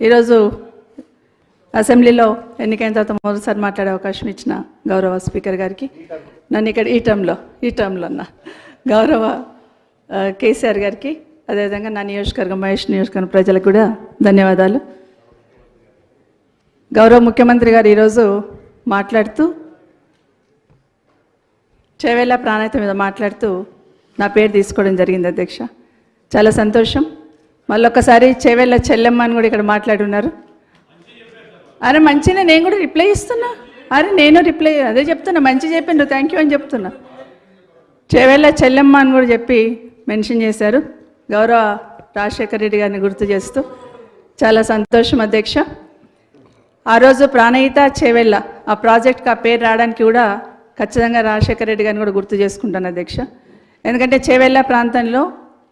ఈరోజు అసెంబ్లీలో ఎన్నికైన తర్వాత మొదటిసారి మాట్లాడే అవకాశం ఇచ్చిన గౌరవ స్పీకర్ గారికి, నన్ను ఇక్కడ ఈ టర్మ్లో ఉన్న గౌరవ కేసీఆర్ గారికి, అదేవిధంగా నా నియోజకవర్గం మహేష్ నియోజకవర్గం ప్రజలకు కూడా ధన్యవాదాలు. గౌరవ ముఖ్యమంత్రి గారు ఈరోజు మాట్లాడుతూ చేవేళ్ళ ప్రాణాయత మీద మాట్లాడుతూ నా పేరు తీసుకోవడం జరిగింది అధ్యక్ష. చాలా సంతోషం. మళ్ళొక్కసారి చేవేళ్ళ చెల్లెమ్మ అని కూడా ఇక్కడ మాట్లాడున్నారు. అరే మంచిగా నేను కూడా రిప్లై ఇస్తున్నా. నేను రిప్లై అదే చెప్తున్నా, మంచి చెప్పిండ్రు, థ్యాంక్ యూ అని చెప్తున్నా. చేవేళ్ళ చెల్లెమ్మ అని కూడా చెప్పి మెన్షన్ చేశారు. గౌరవ రాజశేఖర రెడ్డి గారిని గుర్తు చేస్తూ చాలా సంతోషం అధ్యక్ష. ఆ రోజు ప్రాణహిత చేవేళ్ళ ఆ ప్రాజెక్ట్కి ఆ పేరు రావడానికి కూడా ఖచ్చితంగా రాజశేఖర రెడ్డి గారిని కూడా గుర్తు చేసుకుంటాను అధ్యక్ష. ఎందుకంటే చేవేళ్ళ ప్రాంతంలో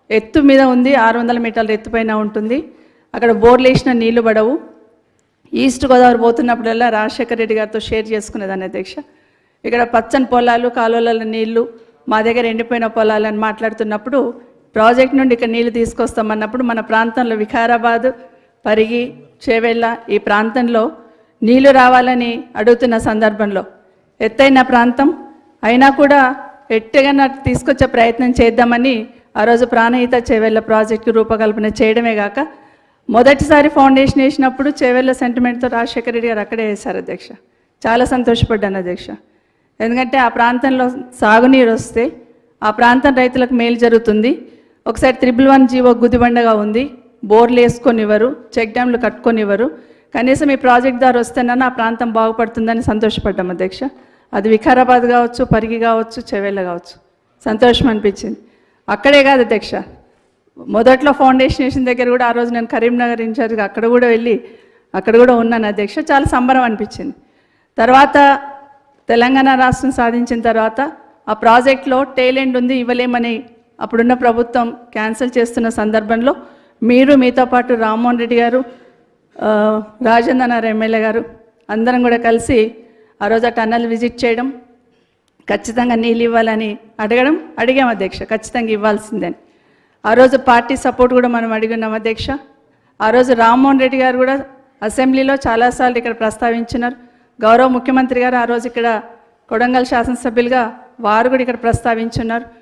ఎత్తు మీద ఉంది, 600 మీటర్ల ఎత్తుపైన ఉంటుంది. అక్కడ బోర్లు వేసిన నీళ్లు పడవు. ఈస్ట్ గోదావరి పోతున్నప్పుడల్లా రాజశేఖర రెడ్డి గారితో షేర్ చేసుకునేదాన్ని అధ్యక్ష. ఇక్కడ పచ్చని పొలాలు, కాలువల నీళ్లు, మా దగ్గర ఎండిపోయిన పొలాలు అని మాట్లాడుతున్నప్పుడు ప్రాజెక్ట్ నుండి ఇక్కడ నీళ్లు తీసుకొస్తామన్నప్పుడు మన ప్రాంతంలో వికారాబాద్, పరిగి, చేవేళ్ళ ఈ ప్రాంతంలో నీళ్లు రావాలని అడుగుతున్న సందర్భంలో ఎత్తైన ప్రాంతం అయినా కూడా ఎట్టగా తీసుకొచ్చే ప్రయత్నం చేద్దామని ఆ రోజు ప్రాణహిత చేవేళ్ళ ప్రాజెక్టు రూపకల్పన చేయడమే కాక మొదటిసారి ఫౌండేషన్ వేసినప్పుడు చేవేళ్ళ సెంటిమెంట్తో రాజశేఖర రెడ్డి గారు అక్కడే వేశారు అధ్యక్ష. చాలా సంతోషపడ్డాను అధ్యక్ష. ఎందుకంటే ఆ ప్రాంతంలో సాగునీరు వస్తే ఆ ప్రాంతం రైతులకు మేలు జరుగుతుంది. ఒకసారి 111 జీవో గుదిబండగా ఉంది, బోర్లు వేసుకొనివ్వరు, చెక్ డ్యామ్లు కట్టుకొనివ్వరు. కనీసం ఈ ప్రాజెక్ట్ ద్వారా వస్తేనన్నా ఆ ప్రాంతం బాగుపడుతుందని సంతోషపడ్డాం అధ్యక్ష. అది వికారాబాద్ కావచ్చు, పరిగి కావచ్చు, చేవేళ్ళ కావచ్చు, సంతోషం అనిపించింది. అక్కడే కాదు అధ్యక్ష, మొదట్లో ఫౌండేషన్ వేసిన దగ్గర కూడా ఆ రోజు నేను కరీంనగర్ ఇన్ఛార్జ్గా అక్కడ కూడా ఉన్నాను అధ్యక్ష. చాలా సంబరం అనిపించింది. తర్వాత తెలంగాణ రాష్ట్రం సాధించిన తర్వాత ఆ ప్రాజెక్ట్లో టేల్ ఎండ్ ఉంది, ఇవ్వలేమని అప్పుడున్న ప్రభుత్వం క్యాన్సిల్ చేస్తున్న సందర్భంలో మీతో పాటు రామ్మోహన్ రెడ్డి గారు, రాజేంద్రనగర్ ఎమ్మెల్యే గారు అందరం కూడా కలిసి ఆ రోజు ఆ టన్నల్ విజిట్ చేయడం, ఖచ్చితంగా నీళ్ళు ఇవ్వాలని అడిగాం అధ్యక్ష, ఖచ్చితంగా ఇవ్వాల్సిందని. ఆ రోజు పార్టీ సపోర్ట్ కూడా మనం అడిగినాం అధ్యక్ష. ఆ రోజు రామ్మోహన్ రెడ్డి గారు కూడా అసెంబ్లీలో చాలాసార్లు ఇక్కడ ప్రస్తావించినారు. గౌరవ ముఖ్యమంత్రి గారు ఆ రోజు ఇక్కడ కొడంగల్ శాసనసభ్యులుగా వారు కూడా ఇక్కడ ప్రస్తావించున్నారు.